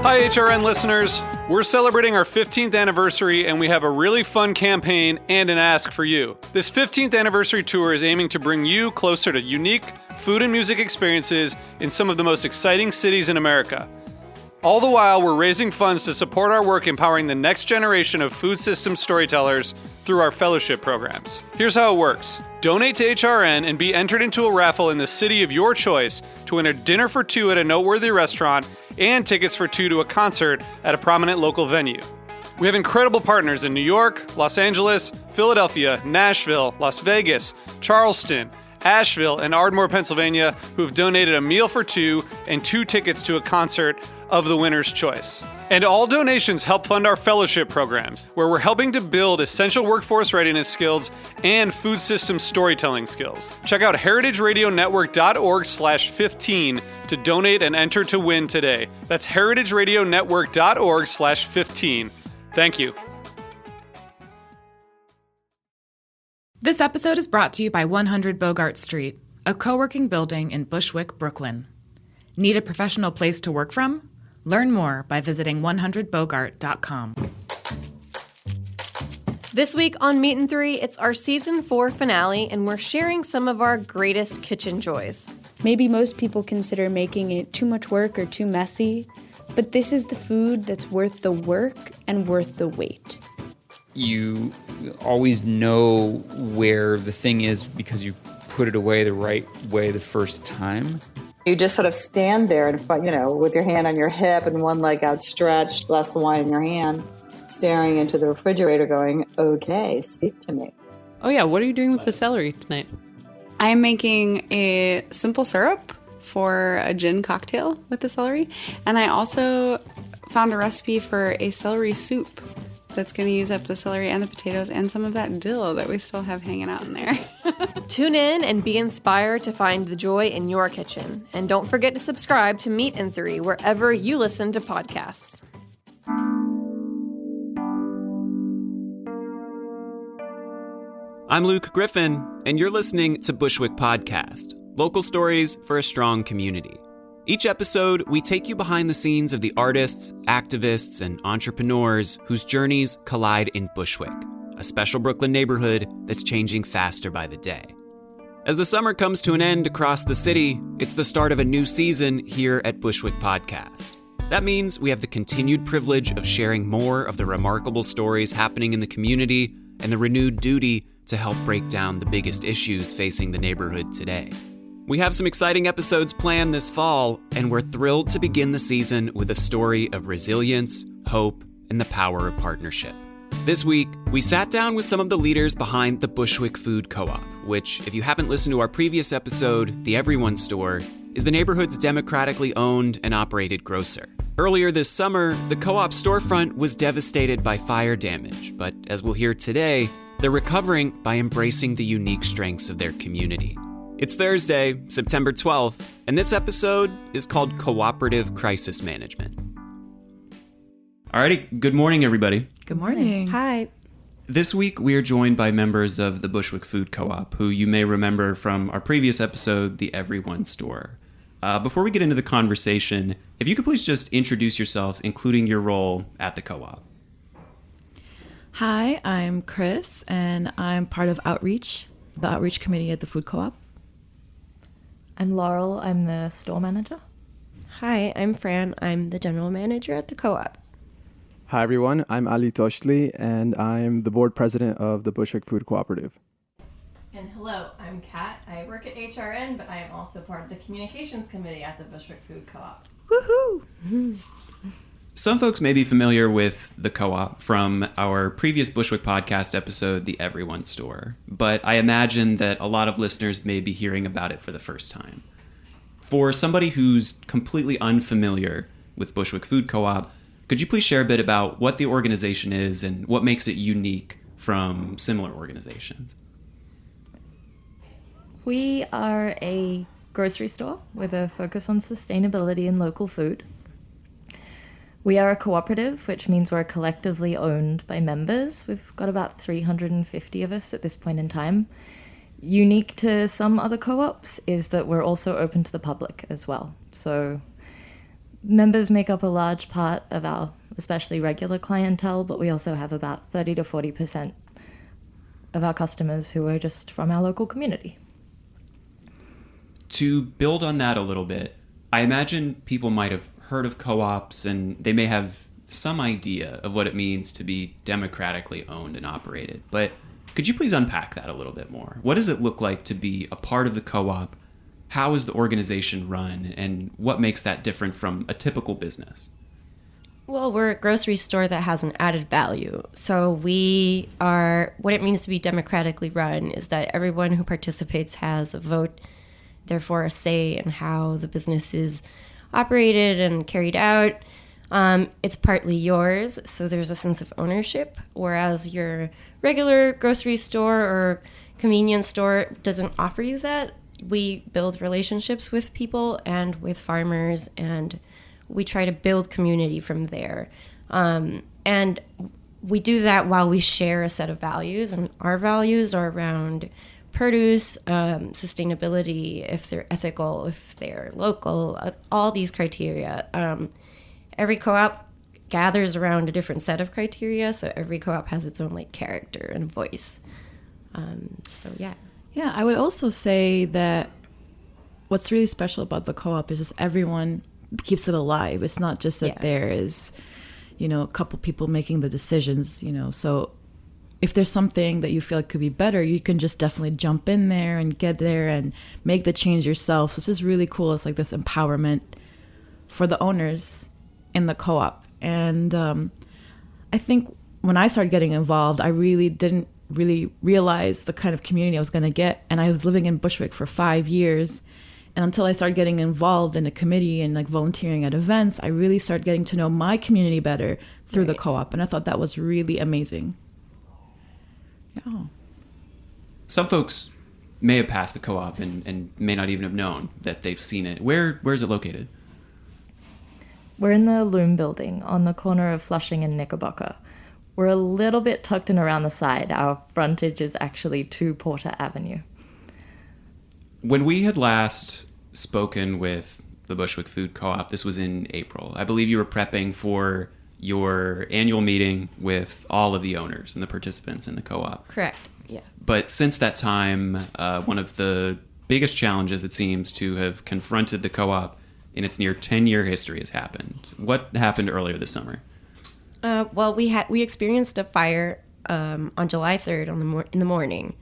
Hi, HRN listeners. We're celebrating our 15th anniversary, and we have a really fun campaign and an ask for you. This 15th anniversary tour is aiming to bring you closer to unique food and music experiences in some of the most exciting cities in America. All the while, we're raising funds to support our work empowering the next generation of food systems storytellers through our fellowship programs. Here's how it works. Donate to HRN and be entered into a raffle in the city of your choice to win a dinner for two at a noteworthy restaurant and tickets for two to a concert at a prominent local venue. We have incredible partners in New York, Los Angeles, Philadelphia, Nashville, Las Vegas, Charleston, Asheville, and Ardmore, Pennsylvania, who have donated a meal for two and two tickets to a concert of the winner's choice. And all donations help fund our fellowship programs, where we're helping to build essential workforce readiness skills and food system storytelling skills. Check out heritageradionetwork.org/15 to donate and enter to win today. That's heritageradionetwork.org/15. Thank you. This episode is brought to you by 100 Bogart Street, a co-working building in Bushwick, Brooklyn. Need a professional place to work from? Learn more by visiting 100bogart.com. This week on Meat and Three, it's our season 4 finale, and we're sharing some of our greatest kitchen joys. Maybe most people consider making it too much work or too messy, but this is the food that's worth the work and worth the wait. You always know where the thing is because you put it away the right way the first time. You just sort of stand there and, with your hand on your hip and one leg outstretched, glass of wine in your hand, staring into the refrigerator going, okay, speak to me. Oh yeah, what are you doing with the celery tonight? I'm making a simple syrup for a gin cocktail with the celery. And I also found a recipe for a celery soup that's going to use up the celery and the potatoes and some of that dill that we still have hanging out in there. Tune in and be inspired to find the joy in your kitchen. And don't forget to subscribe to Meat and Three wherever you listen to podcasts. I'm Luke Griffin, and you're listening to Bushwick Podcast, local stories for a strong community. Each episode, we take you behind the scenes of the artists, activists, and entrepreneurs whose journeys collide in Bushwick, a special Brooklyn neighborhood that's changing faster by the day. As the summer comes to an end across the city, it's the start of a new season here at Bushwick Podcast. That means we have the continued privilege of sharing more of the remarkable stories happening in the community and the renewed duty to help break down the biggest issues facing the neighborhood today. We have some exciting episodes planned this fall, and we're thrilled to begin the season with a story of resilience, hope, and the power of partnership. This week, we sat down with some of the leaders behind the Bushwick Food Co-op, which, if you haven't listened to our previous episode, the Everyone Store, is the neighborhood's democratically owned and operated grocer. Earlier this summer, the co-op storefront was devastated by fire damage, but as we'll hear today, they're recovering by embracing the unique strengths of their community. It's Thursday, September 12th, and this episode is called Cooperative Crisis Management. Alrighty, good morning, everybody. Good morning. Hi. This week, we are joined by members of the Bushwick Food Co-op, who you may remember from our previous episode, The Everyone Store. Before we get into the conversation, if you could please just introduce yourselves, including your role at the co-op. Hi, I'm Chris, and I'm part of Outreach, the Outreach Committee at the Food Co-op. I'm Laurel. I'm the store manager. Hi, I'm Fran. I'm the general manager at the co-op. Hi, everyone. I'm Ali Toshli, and I'm the board president of the Bushwick Food Cooperative. And hello, I'm Kat. I work at HRN, but I am also part of the communications committee at the Bushwick Food Co-op. Woohoo! Some folks may be familiar with the co-op from our previous Bushwick podcast episode, The Everyone Store, but I imagine that a lot of listeners may be hearing about it for the first time. For somebody who's completely unfamiliar with Bushwick Food Co-op, could you please share a bit about what the organization is and what makes it unique from similar organizations? We are a grocery store with a focus on sustainability and local food. We are a cooperative, which means we're collectively owned by members. We've got about 350 of us at this point in time. Unique to some other co-ops is that we're also open to the public as well. So Members make up a large part of our, especially regular clientele, but we also have about 30 to 40% of our customers who are just from our local community. To build on that a little bit, I imagine people might have heard of co-ops and they may have some idea of what it means to be democratically owned and operated. But could you please unpack that a little bit more? What does it look like to be a part of the co-op? How is the organization run? And what makes that different from a typical business? Well, we're a grocery store that has an added value. So what it means to be democratically run is that everyone who participates has a vote, therefore a say in how the business is operated and carried out. It's partly yours, so there's a sense of ownership, whereas your regular grocery store or convenience store doesn't offer you that. We build relationships with people and with farmers, and we try to build community from there. And we do that while we share a set of values, and our values are around produce, sustainability, if they're ethical, if they're local, all these criteria. Every co-op gathers around a different set of criteria, so every co-op has its own character and voice. Yeah, I would also say that what's really special about the co-op is just everyone keeps it alive. It's not just that there is, a couple people making the decisions, so if there's something that you feel like could be better, you can just definitely jump in there and get there and make the change yourself. So this is really cool. It's like this empowerment for the owners in the co-op. And I think when I started getting involved, I really didn't realize the kind of community I was going to get. And I was living in Bushwick for 5 years. And until I started getting involved in a committee and volunteering at events, I really started getting to know my community better through the co-op. And I thought that was really amazing. Yeah. Some folks may have passed the co-op and may not even have known that they've seen it. Where is it located? We're in the Loom building on the corner of Flushing and Knickerbocker. We're a little bit tucked in around the side. Our frontage is actually to Porter Avenue. When we had last spoken with the Bushwick Food Co-op, this was in April. I believe you were prepping for your annual meeting with all of the owners and the participants in the co-op. Correct, yeah. But since that time, one of the biggest challenges, it seems, to have confronted the co-op in its near 10-year history has happened. What happened earlier this summer? Well, we experienced a fire on July 3rd in the morning.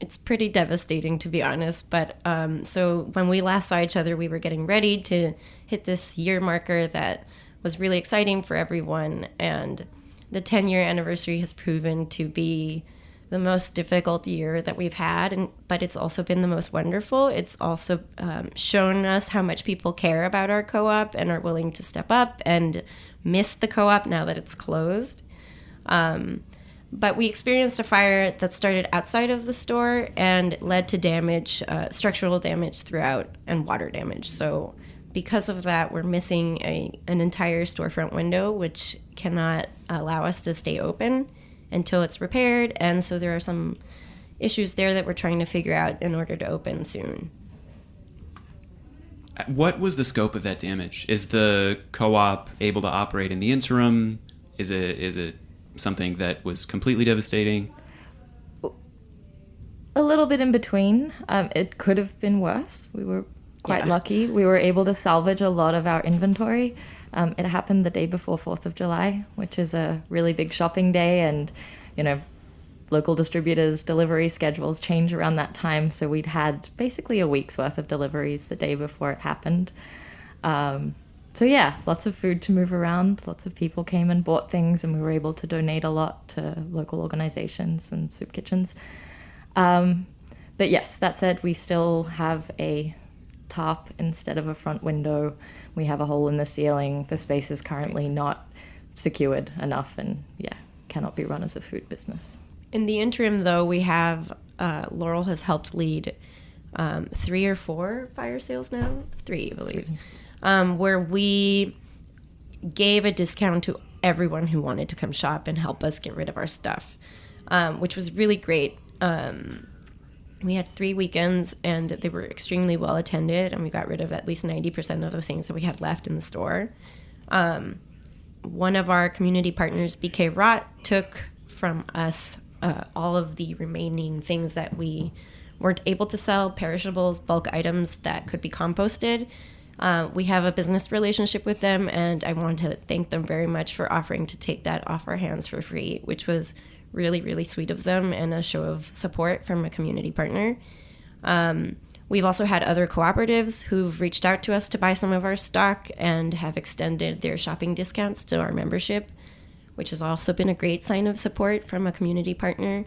It's pretty devastating, to be honest. But so when we last saw each other, we were getting ready to hit this year marker that was really exciting for everyone. And the 10-year anniversary has proven to be the most difficult year that we've had, but it's also been the most wonderful. It's also shown us how much people care about our co-op and are willing to step up and miss the co-op now that it's closed. But we experienced a fire that started outside of the store and led to damage, structural damage throughout, and water damage. So because of that, we're missing an entire storefront window, which cannot allow us to stay open until it's repaired. And so there are some issues there that we're trying to figure out in order to open soon. What was the scope of that damage? Is the co-op able to operate in the interim? Is it something that was completely devastating? A little bit in between. It could have been worse. We were quite lucky. We were able to salvage a lot of our inventory. It happened the day before 4th of July, which is a really big shopping day, and local distributors' delivery schedules change around that time, so we'd had basically a week's worth of deliveries the day before it happened. So yeah, lots of food to move around. Lots of people came and bought things, and we were able to donate a lot to local organizations and soup kitchens. But yes, that said, we still have a top instead of a front window. We have a hole in the ceiling. The space is currently not secured enough and cannot be run as a food business. In the interim, though, we have Laurel has helped lead 3 or 4 fire sales now, 3, I believe, where we gave a discount to everyone who wanted to come shop and help us get rid of our stuff, which was really great. We had 3 weekends, and they were extremely well attended, and we got rid of at least 90% of the things that we had left in the store. One of our community partners, BK Rot, took from us all of the remaining things that we weren't able to sell, perishables, bulk items that could be composted. We have a business relationship with them, and I want to thank them very much for offering to take that off our hands for free, which was really, really sweet of them and a show of support from a community partner. We've also had other cooperatives who've reached out to us to buy some of our stock and have extended their shopping discounts to our membership, which has also been a great sign of support from a community partner.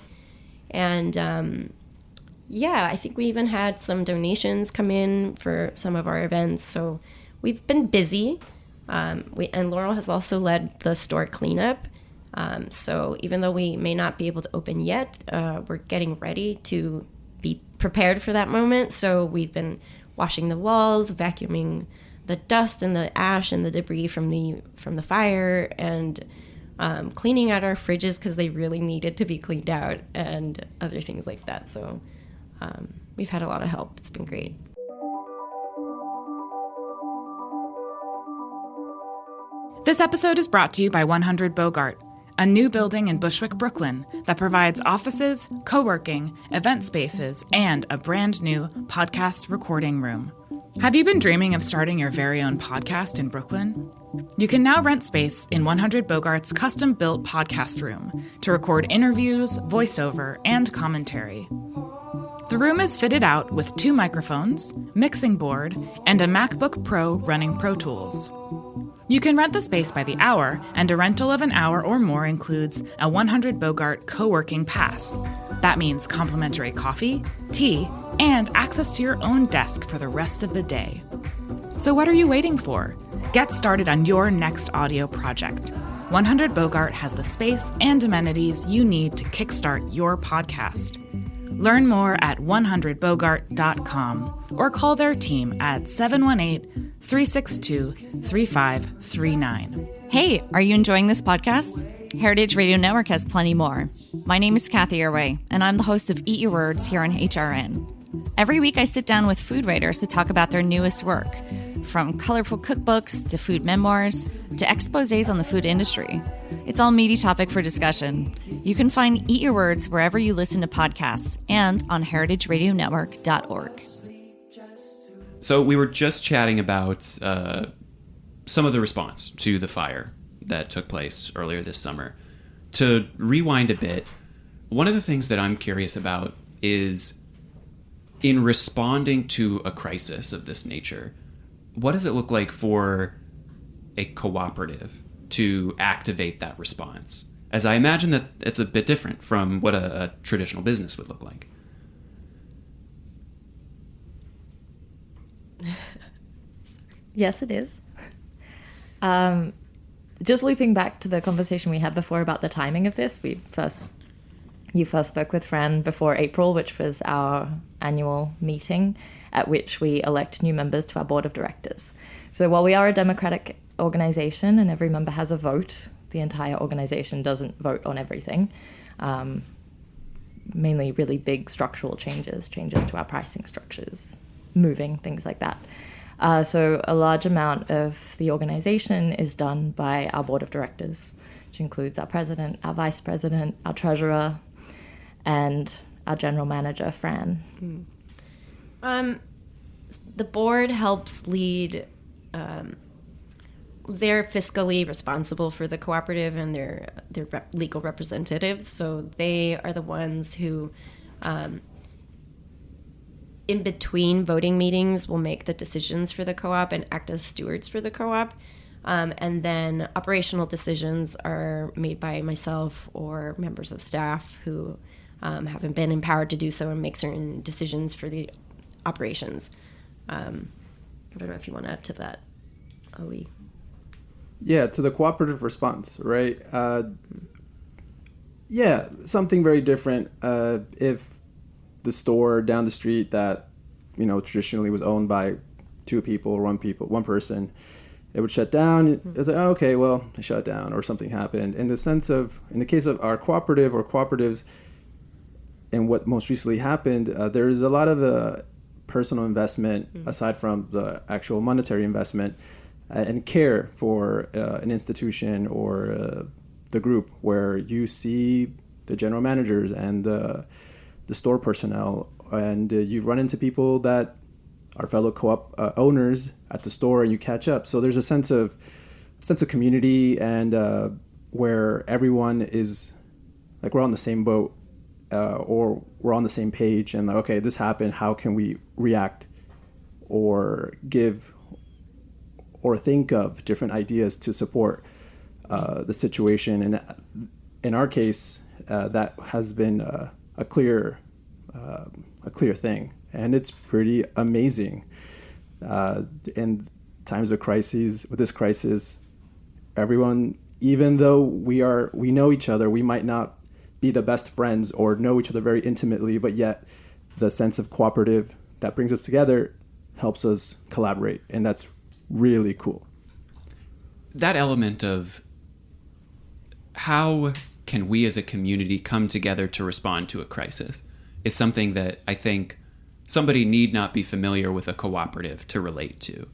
And I think we even had some donations come in for some of our events. So we've been busy. And Laurel has also led the store cleanup. So even though we may not be able to open yet, we're getting ready to be prepared for that moment. So we've been washing the walls, vacuuming the dust and the ash and the debris from the fire, and cleaning out our fridges because they really needed to be cleaned out, and other things like that. So we've had a lot of help. It's been great. This episode is brought to you by 100 Bogart, a new building in Bushwick, Brooklyn that provides offices, co-working, event spaces, and a brand new podcast recording room. Have you been dreaming of starting your very own podcast in Brooklyn? You can now rent space in 100 Bogart's custom-built podcast room to record interviews, voiceover, and commentary. The room is fitted out with 2 microphones, mixing board, and a MacBook Pro running Pro Tools. You can rent the space by the hour, and a rental of an hour or more includes a 100 Bogart co-working pass. That means complimentary coffee, tea, and access to your own desk for the rest of the day. So what are you waiting for? Get started on your next audio project. 100 Bogart has the space and amenities you need to kickstart your podcast. Learn more at 100bogart.com or call their team at 718-362-3539. Hey, are you enjoying this podcast? Heritage Radio Network has plenty more. My name is Kathy Airway, and I'm the host of Eat Your Words here on HRN. Every week I sit down with food writers to talk about their newest work, from colorful cookbooks to food memoirs to exposés on the food industry. It's all meaty topic for discussion. You can find Eat Your Words wherever you listen to podcasts and on heritageradionetwork.org. So we were just chatting about some of the response to the fire that took place earlier this summer. To rewind a bit, one of the things that I'm curious about is, in responding to a crisis of this nature, what does it look like for a cooperative to activate that response? As I imagine that it's a bit different from what a traditional business would look like. Yes, it is. Just looping back to the conversation we had before about the timing of this, you first spoke with Fran before April, which was our annual meeting at which we elect new members to our board of directors. So while we are a democratic organization and every member has a vote, the entire organization doesn't vote on everything. Mainly really big structural changes to our pricing structures, moving, things like that. So a large amount of the organization is done by our board of directors, which includes our president, our vice president, our treasurer, and our general manager, Fran. The board helps lead. They're fiscally responsible for the cooperative and their legal representatives, so they are the ones who, in between voting meetings, will make the decisions for the co-op and act as stewards for the co-op. And then operational decisions are made by myself or members of staff who haven't been empowered to do so and make certain decisions for the operations. I don't know if you want to add to that, Ali. Yeah, to the cooperative response, right? Yeah, something very different. If the store down the street that, traditionally was owned by 2 people or 1 person, it would shut down. It's like, oh, okay, well, it shut down or something happened. In the case of our cooperative or cooperatives, and what most recently happened, there's a lot of personal investment aside from the actual monetary investment and care for an institution or the group, where you see the general managers and the store personnel, and you run into people that are fellow co-op owners at the store, and you catch up. So there's a sense of community, and where everyone is like, we're on the same boat, or we're on the same page, and like, okay, this happened, how can we react or give or think of different ideas to support the situation. And in our case, that has been a clear thing, and it's pretty amazing. In times of crises, with this crisis, everyone, even though we know each other, we might not be the best friends or know each other very intimately, but yet the sense of cooperative that brings us together helps us collaborate, and that's really cool. That element of how can we as a community come together to respond to a crisis is something that I think somebody need not be familiar with a cooperative to relate to.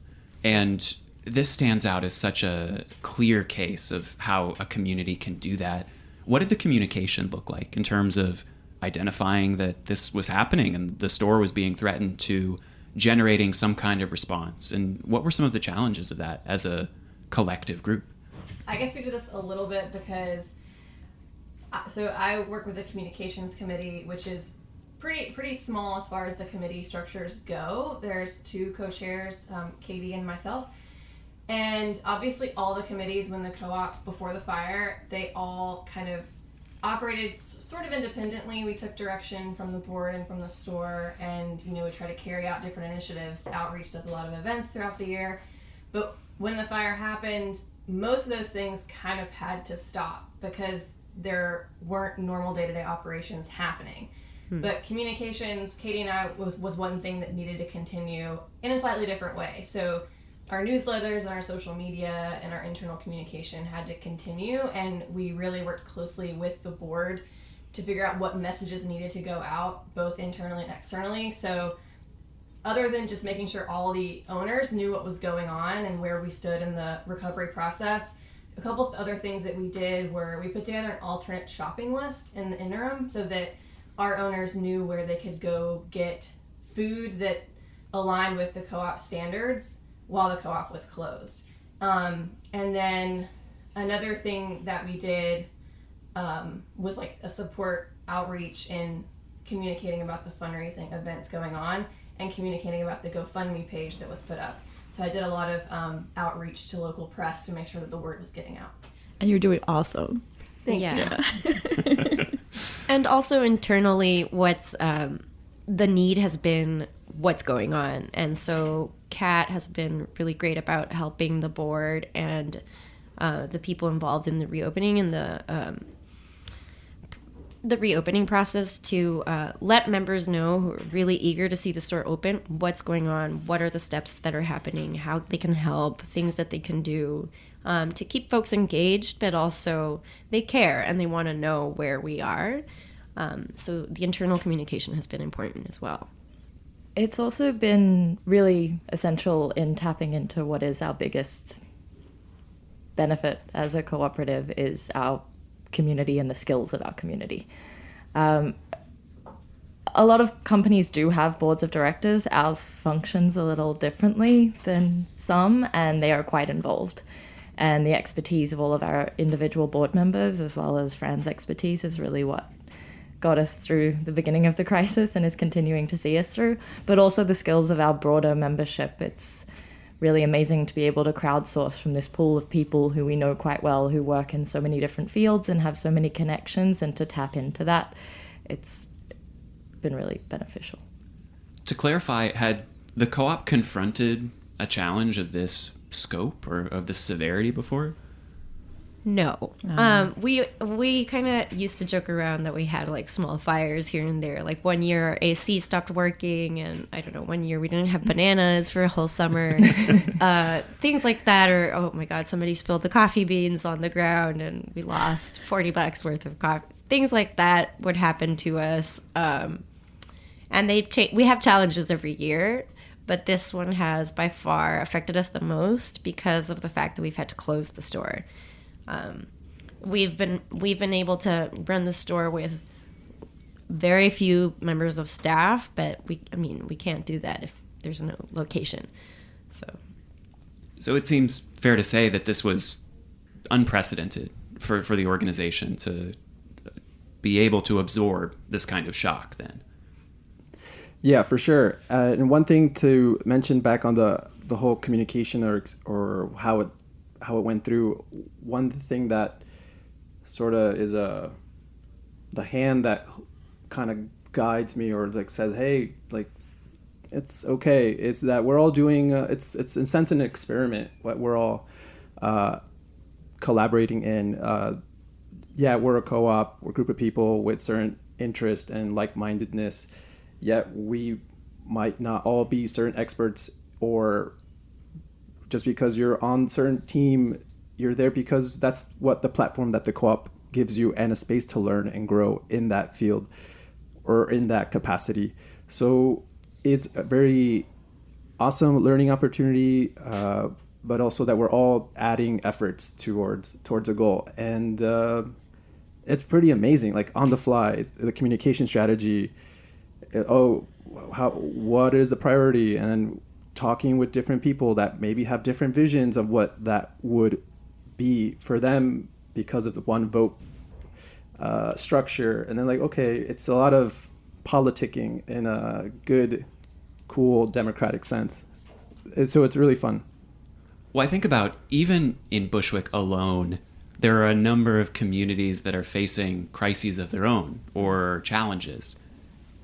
And this stands out as such a clear case of how a community can do that. What did the communication look like in terms of identifying that this was happening and the store was being threatened, to generating some kind of response? And what were some of the challenges of that as a collective group? I can speak to this a little bit because so I work with the communications committee, which is pretty small as far as the committee structures go. There's 2 co-chairs, Katie and myself. And obviously all the committees, when the co-op before the fire, they all kind of operated sort of independently. We took direction from the board and from the store, and we try to carry out different initiatives. Outreach does a lot of events throughout the year. But when the fire happened, most of those things kind of had to stop because there weren't normal day-to-day operations happening. But communications, Katie and I, was one thing that needed to continue in a slightly different way. So our newsletters and our social media and our internal communication had to continue, and we really worked closely with the board to figure out what messages needed to go out, both internally and externally. So other than just making sure all the owners knew what was going on and where we stood in the recovery process, a couple of other things that we did were we put together an alternate shopping list in the interim so that our owners knew where they could go get food that aligned with the co-op standards while the co-op was closed. And then another thing that we did was like a support outreach in communicating about the fundraising events going on and communicating about the GoFundMe page that was put up. So I did a lot of outreach to local press to make sure that the word was getting out. And you're doing awesome. Thank you. And also internally, what's the need has been what's going on. And so Kat has been really great about helping the board and the people involved in the reopening and the reopening process to let members know who are really eager to see the store open what's going on, what are the steps that are happening, how they can help, things that they can do to keep folks engaged, but also they care and they want to know where we are. So the internal communication has been important as well. It's also been really essential in tapping into what is our biggest benefit as a cooperative, is our community and the skills of our community. A lot of companies do have boards of directors. Ours functions a little differently than some, and they are quite involved. And the expertise of all of our individual board members, as well as Fran's expertise, is really what got us through the beginning of the crisis and is continuing to see us through, but also the skills of our broader membership. It's really amazing to be able to crowdsource from this pool of people who we know quite well, who work in so many different fields and have so many connections, and to tap into that. It's been really beneficial. To clarify, had the co-op confronted a challenge of this scope or of this severity before? No. We kind of used to joke around that we had like small fires here and there. Like one year our AC stopped working, and I don't know, one year we didn't have bananas for a whole summer. Things like that, or oh my God, somebody spilled the coffee beans on the ground and we lost $40 worth of coffee. things like that would happen to us. And we have challenges every year, but this one has by far affected us the most because of the fact that we've had to close the store. We've been able to run the store with very few members of staff, but we can't do that if there's no location. So it seems fair to say that this was unprecedented for the organization to be able to absorb this kind of shock then. Yeah, for sure. And one thing to mention back on the whole communication or how it went through, one thing that sort of is the hand that kind of guides me or like says, hey, like, it's okay. It's that we're all doing, it's in a sense an experiment, what we're all collaborating in. We're a co-op, we're a group of people with certain interest and like-mindedness, yet we might not all be certain experts, or just because you're on a certain team, you're there because that's what the platform that the co-op gives you, and a space to learn and grow in that field or in that capacity. So it's a very awesome learning opportunity, but also that we're all adding efforts towards a goal. And it's pretty amazing, like on the fly, the communication strategy, what is the priority, and talking with different people that maybe have different visions of what that would be for them because of the one vote structure. And then like, okay, it's a lot of politicking in a good, cool, democratic sense. So it's really fun. Well, I think about even in Bushwick alone, there are a number of communities that are facing crises of their own or challenges.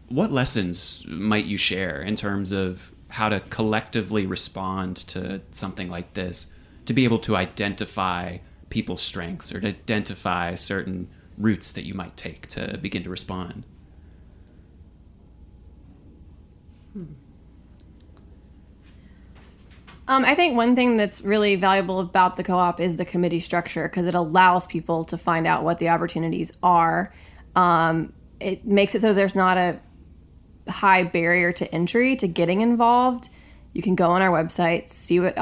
What lessons might you share in terms of how to collectively respond to something like this, to be able to identify people's strengths or to identify certain routes that you might take to begin to respond? I think one thing that's really valuable about the co-op is the committee structure, because it allows people to find out what the opportunities are. It makes it so there's not a high barrier to entry to getting involved. You can go on our website, see what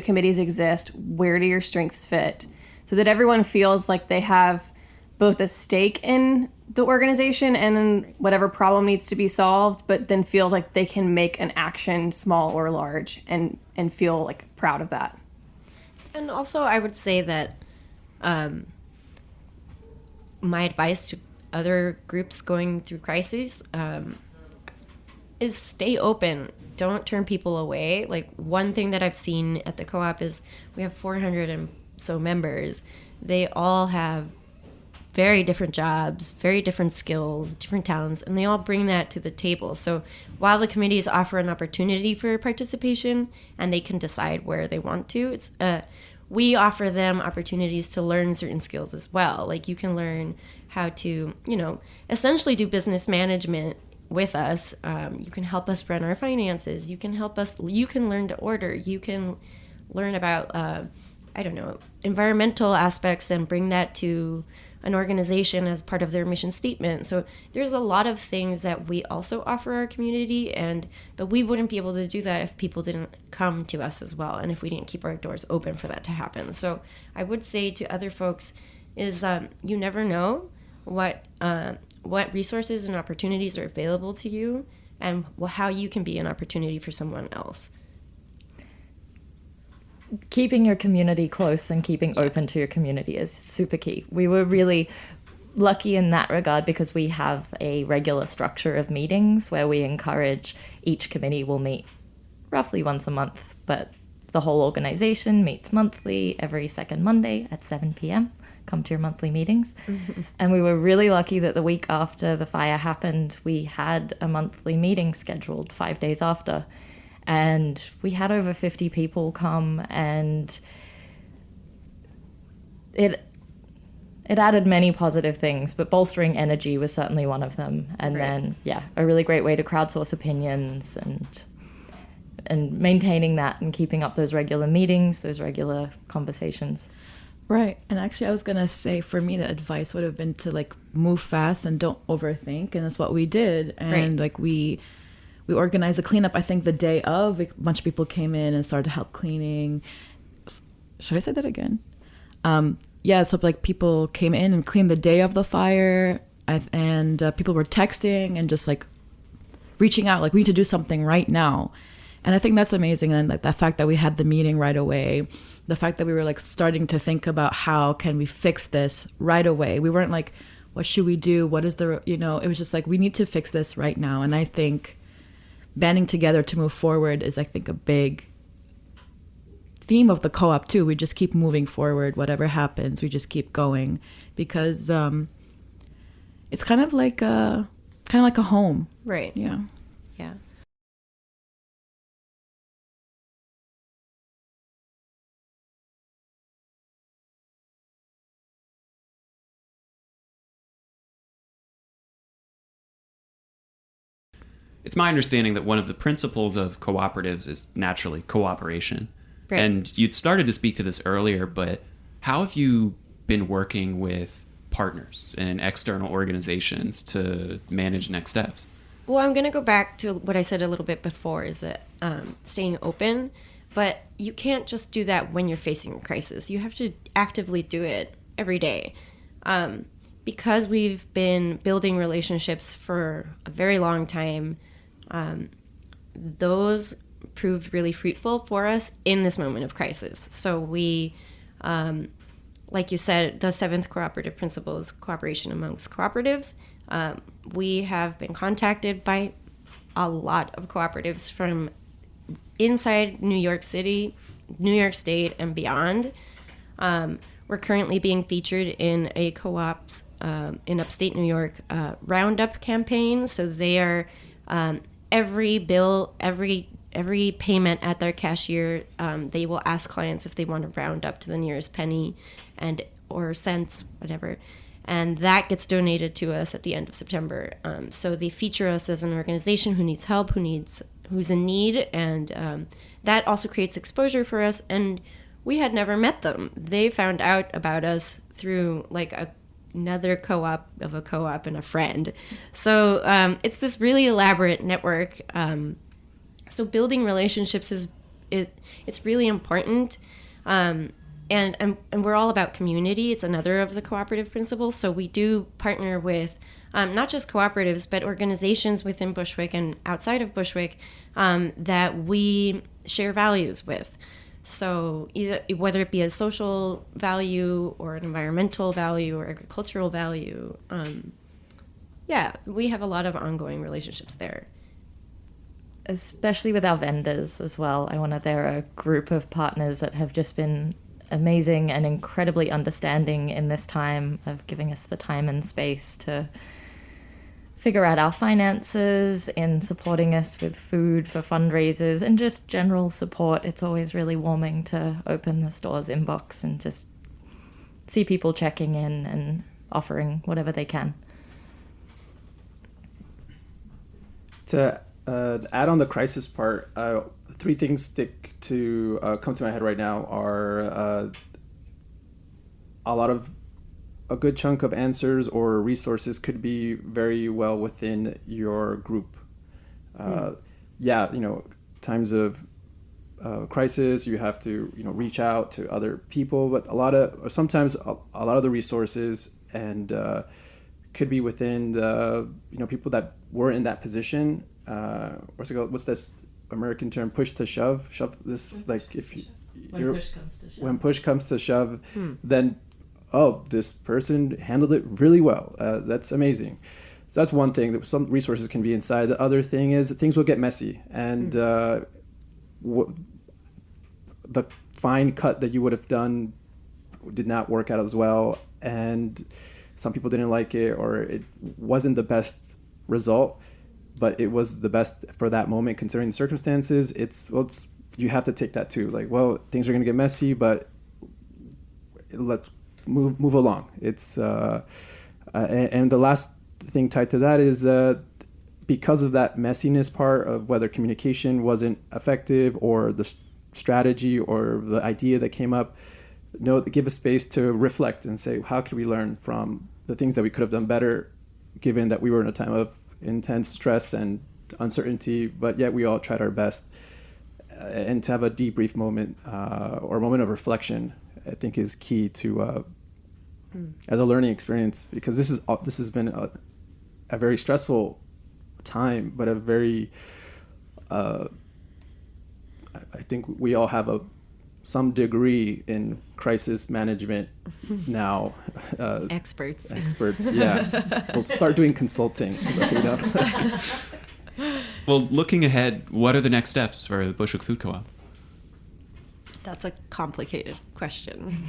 committees exist, where do your strengths fit, so that everyone feels like they have both a stake in the organization and in whatever problem needs to be solved, but then feels like they can make an action, small or large, and feel like proud of that. And also, I would say that my advice to other groups going through crises is stay open. Don't turn people away. Like, one thing that I've seen at the co-op is we have 400 and so members. They all have very different jobs, very different skills, different talents, and they all bring that to the table. So while the committees offer an opportunity for participation and they can decide where they want to, we offer them opportunities to learn certain skills as well. Like, you can learn how to, essentially do business management with us. You can help us run our finances. You can learn to order. You can learn about, environmental aspects and bring that to an organization as part of their mission statement. So there's a lot of things that we also offer our community, but we wouldn't be able to do that if people didn't come to us as well, and if we didn't keep our doors open for that to happen. So I would say to other folks is you never know what resources and opportunities are available to you, and how you can be an opportunity for someone else. Keeping your community close and keeping open to your community is super key. We were really lucky in that regard because we have a regular structure of meetings where we encourage each committee will meet roughly once a month, but the whole organization meets monthly every second Monday at 7 p.m. Come to your monthly meetings. Mm-hmm. And we were really lucky that the week after the fire happened, we had a monthly meeting scheduled 5 days after. And we had over 50 people come, and it added many positive things, but bolstering energy was certainly one of them. And then, a really great way to crowdsource opinions and maintaining that and keeping up those regular meetings, those regular conversations. Right. And actually, I was going to say, for me, the advice would have been to like move fast and don't overthink. And that's what we did. And like we organized a cleanup, I think the day of, a bunch of people came in and started help cleaning. Should I say that again? Yeah, so like people came in and cleaned the day of the fire, and people were texting and just like reaching out, like, we need to do something right now. And I think that's amazing. And like the fact that we had the meeting right away, the fact that we were like starting to think about how can we fix this right away. We weren't like, what should we do? What is the, it was just like, we need to fix this right now. And I think banding together to move forward is, I think, a big theme of the co-op too. We just keep moving forward. Whatever happens, we just keep going, because it's kind of like a home. Right. Yeah. Yeah. It's my understanding that one of the principles of cooperatives is naturally cooperation. Right. And you'd started to speak to this earlier, but how have you been working with partners and external organizations to manage next steps? Well, I'm going to go back to what I said a little bit before, is that staying open. But you can't just do that when you're facing a crisis. You have to actively do it every day. Because we've been building relationships for a very long time, those proved really fruitful for us in this moment of crisis. So we, like you said, the 7th cooperative principle is cooperation amongst cooperatives. We have been contacted by a lot of cooperatives from inside New York City, New York State, and beyond. We're currently being featured in a co-op's in upstate New York roundup campaign. So they are every bill, every payment at their cashier, they will ask clients if they want to round up to the nearest penny and or cents, whatever. And that gets donated to us at the end of September. So they feature us as an organization who needs help, who's in need, and that also creates exposure for us. And we had never met them. They found out about us through like another co-op of a co-op and a friend. So it's this really elaborate network. So building relationships it's really important. And we're all about community. It's another of the cooperative principles. So we do partner with not just cooperatives, but organizations within Bushwick and outside of Bushwick that we share values with. So either, whether it be a social value or an environmental value or agricultural value, we have a lot of ongoing relationships there. Especially with our vendors as well. They're a group of partners that have just been amazing and incredibly understanding in this time of giving us the time and space to figure out our finances, in supporting us with food for fundraisers and just general support. It's always really warming to open the store's inbox and just see people checking in and offering whatever they can. To add on the crisis part, 3 things come to my head right now are a good chunk of answers or resources could be very well within your group. Times of crisis, you have to reach out to other people, but sometimes a lot of the resources and could be within the people that were in that position. What's this American term? Push to shove. Shove this, like if when push comes to shove, then this person handled it really well. That's amazing. So that's one thing, that some resources can be inside. The other thing is that things will get messy, and the fine cut that you would have done did not work out as well, and some people didn't like it, or it wasn't the best result, but it was the best for that moment considering the circumstances. You have to take that too. Like, things are going to get messy, but let's move along. It's and the last thing tied to that is because of that messiness part of whether communication wasn't effective or the strategy or the idea that came up, give a space to reflect and say, how could we learn from the things that we could have done better, given that we were in a time of intense stress and uncertainty, but yet we all tried our best. And to have a debrief moment or a moment of reflection, I think is key to as a learning experience, because this has been a very stressful time, but a very I think we all have some degree in crisis management now. Experts, yeah. We'll start doing consulting. Well, looking ahead, what are the next steps for the Bushwick Food Co-op? That's a complicated question.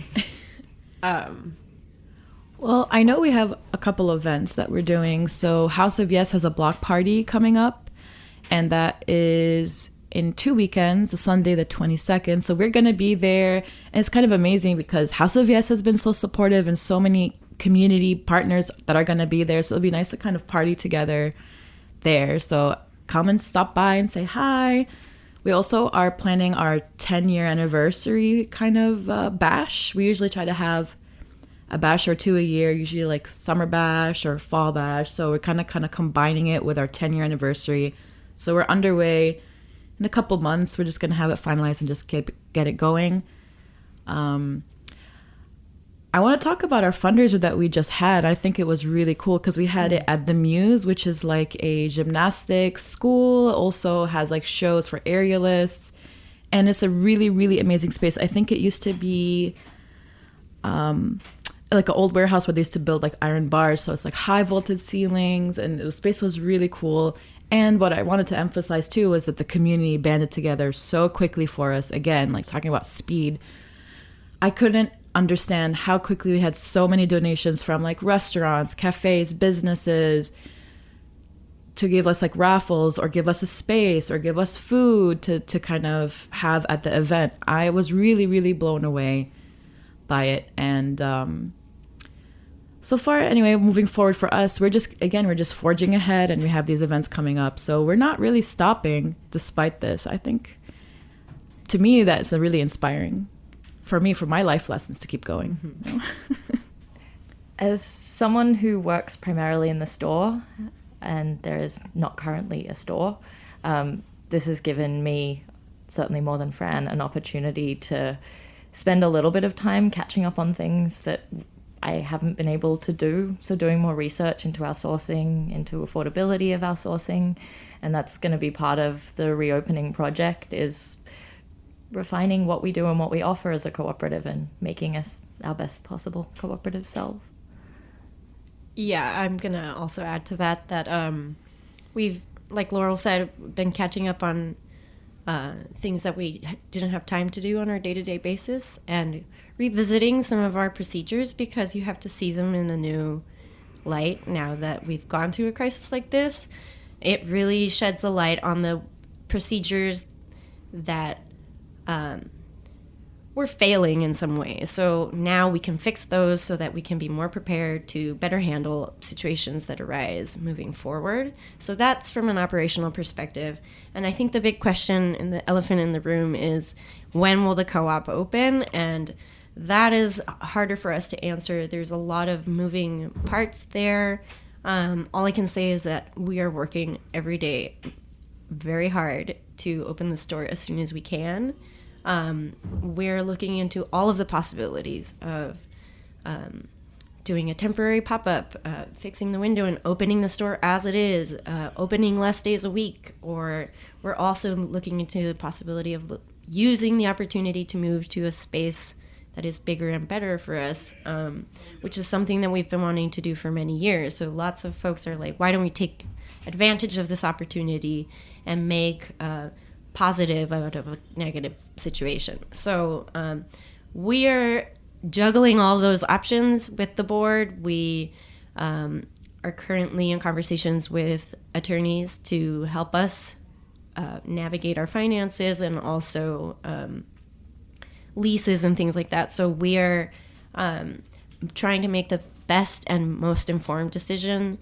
Well, I know we have a couple events that we're doing. So House of Yes has a block party coming up, and that is in 2 weekends, Sunday the 22nd. So we're going to be there, and it's kind of amazing because House of Yes has been so supportive and so many community partners that are going to be there. So it'll be nice to kind of party together there. So come and stop by and say hi. We also are planning our 10-year anniversary kind of bash. We usually try to have a bash or two a year, usually like summer bash or fall bash. So we're kind of combining it with our 10-year anniversary. So we're underway in a couple months. We're just going to have it finalized and just get it going. I want to talk about our fundraiser that we just had. I think it was really cool because we had it at the Muse, which is like a gymnastics school. Also has like shows for aerialists. And it's a really, really amazing space. I think it used to be like an old warehouse where they used to build like iron bars. So it's like high voltage ceilings, and the space was really cool. And what I wanted to emphasize too was that the community banded together so quickly for us. Again, like talking about speed. I couldn't understand how quickly we had so many donations from like restaurants, cafes, businesses to give us like raffles or give us a space or give us food to kind of have at the event. I was really, really blown away by it. And so far, anyway, moving forward for us, we're just forging ahead, and we have these events coming up. So we're not really stopping despite this. I think, to me, that's a really inspiring for me, for my life lessons to keep going. Mm-hmm. You know? As someone who works primarily in the store, and there is not currently a store, this has given me, certainly more than Fran, an opportunity to spend a little bit of time catching up on things that I haven't been able to do. So doing more research into our sourcing, into affordability of our sourcing, and that's going to be part of the reopening project, is refining what we do and what we offer as a cooperative and making us our best possible cooperative self. Yeah, I'm going to also add to that we've, like Laurel said, been catching up on things that we didn't have time to do on our day-to-day basis, and revisiting some of our procedures because you have to see them in a new light now that we've gone through a crisis like this. It really sheds a light on the procedures that we're failing in some ways. So now we can fix those so that we can be more prepared to better handle situations that arise moving forward. So that's from an operational perspective. And I think the big question and the elephant in the room is, when will the co-op open? And that is harder for us to answer. There's a lot of moving parts there. All I can say is that we are working every day very hard to open the store as soon as we can. We're looking into all of the possibilities of doing a temporary pop-up, fixing the window and opening the store as it is, opening less days a week, or we're also looking into the possibility of using the opportunity to move to a space that is bigger and better for us, which is something that we've been wanting to do for many years. So lots of folks are like, why don't we take advantage of this opportunity and make positive out of a negative situation? So we are juggling all those options with the board. We are currently in conversations with attorneys to help us navigate our finances and also leases and things like that. So we are trying to make the best and most informed decision,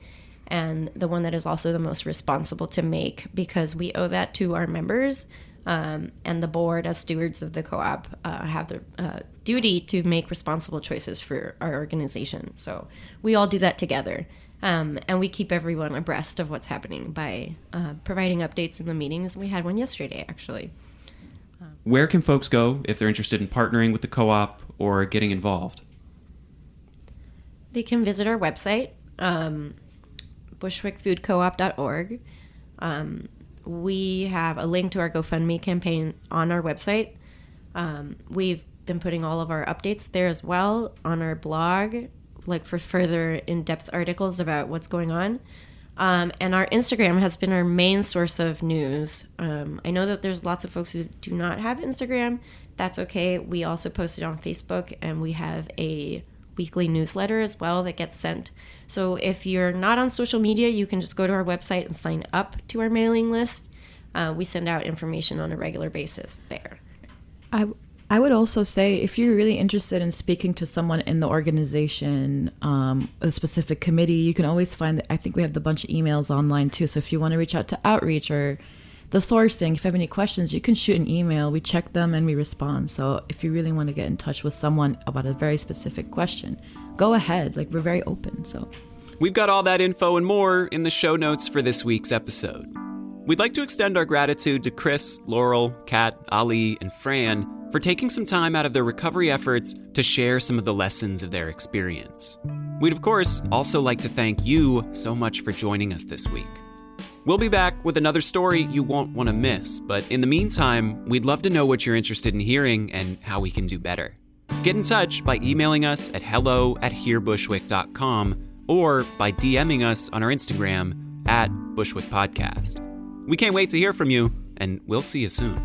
and the one that is also the most responsible to make, because we owe that to our members. and the board, as stewards of the co-op, have the duty to make responsible choices for our organization. So we all do that together. And we keep everyone abreast of what's happening by providing updates in the meetings. We had one yesterday, actually. Where can folks go if they're interested in partnering with the co-op or getting involved? They can visit our website, bushwickfoodcoop.org. We have a link to our GoFundMe campaign on our website. We've been putting all of our updates there as well on our blog, like for further in-depth articles about what's going on. And our Instagram has been our main source of news. I know that there's lots of folks who do not have Instagram. That's okay. We also post it on Facebook, and we have a weekly newsletter as well that gets sent. So if you're not on social media, you can just go to our website and sign up to our mailing list. We send out information on a regular basis there. I would also say, if you're really interested in speaking to someone in the organization, a specific committee, you can always find, I think we have a bunch of emails online too. So if you want to reach out to outreach or the sourcing, if you have any questions, you can shoot an email. We check them and we respond. So if you really want to get in touch with someone about a very specific question, go ahead. Like, we're very open. So We've got all that info and more in the show notes for this week's episode. We'd like to extend our gratitude to Chris, Laurel, Kat, Ali, and Fran for taking some time out of their recovery efforts to share some of the lessons of their experience. We'd, of course, also like to thank you so much for joining us this week. We'll be back with another story you won't want to miss, but in the meantime, we'd love to know what you're interested in hearing and how we can do better. Get in touch by emailing us at hello@hearbushwick.com or by DMing us on our Instagram @Bushwick Podcast. We can't wait to hear from you, and we'll see you soon.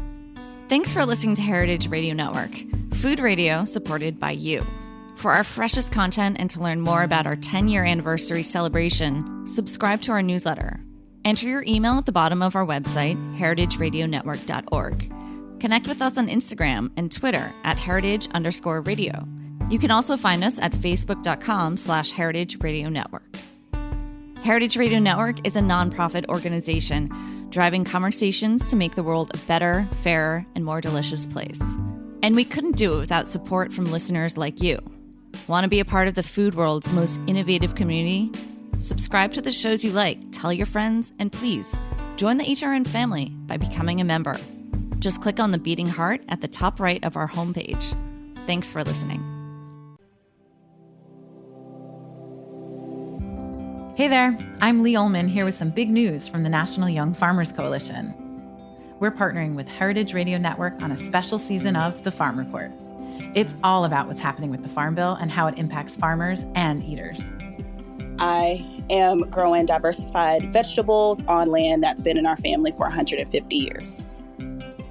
Thanks for listening to Heritage Radio Network, food radio supported by you. For our freshest content and to learn more about our 10-year anniversary celebration, subscribe to our newsletter. Enter your email at the bottom of our website, heritageradionetwork.org. Connect with us on Instagram and Twitter @heritage_radio. You can also find us at facebook.com/Heritage Radio Network. Heritage Radio Network is a nonprofit organization driving conversations to make the world a better, fairer, and more delicious place. And we couldn't do it without support from listeners like you. Want to be a part of the food world's most innovative community? Subscribe to the shows you like, tell your friends, and please join the HRN family by becoming a member. Just click on the beating heart at the top right of our homepage. Thanks for listening. Hey there, I'm Lee Ullman here with some big news from the National Young Farmers Coalition. We're partnering with Heritage Radio Network on a special season of The Farm Report. It's all about what's happening with the Farm Bill and how it impacts farmers and eaters. I am growing diversified vegetables on land that's been in our family for 150 years.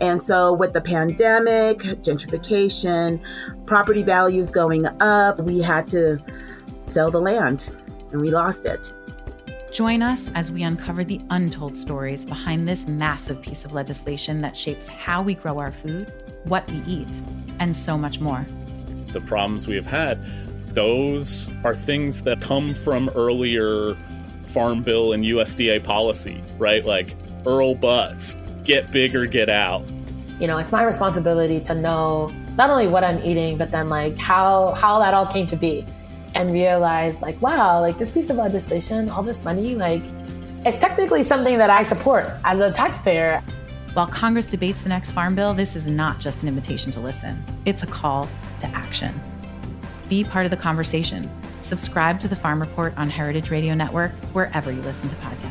And so with the pandemic, gentrification, property values going up, we had to sell the land and we lost it. Join us as we uncover the untold stories behind this massive piece of legislation that shapes how we grow our food, what we eat, and so much more. The problems we have had, those are things that come from earlier Farm Bill and USDA policy, right? Like Earl Butts, get big or get out. You know, it's my responsibility to know not only what I'm eating, but then like how that all came to be. And realize like, wow, like this piece of legislation, all this money, like it's technically something that I support as a taxpayer. While Congress debates the next Farm Bill, this is not just an invitation to listen. It's a call to action. Be part of the conversation. Subscribe to the Farm Report on Heritage Radio Network, wherever you listen to podcasts.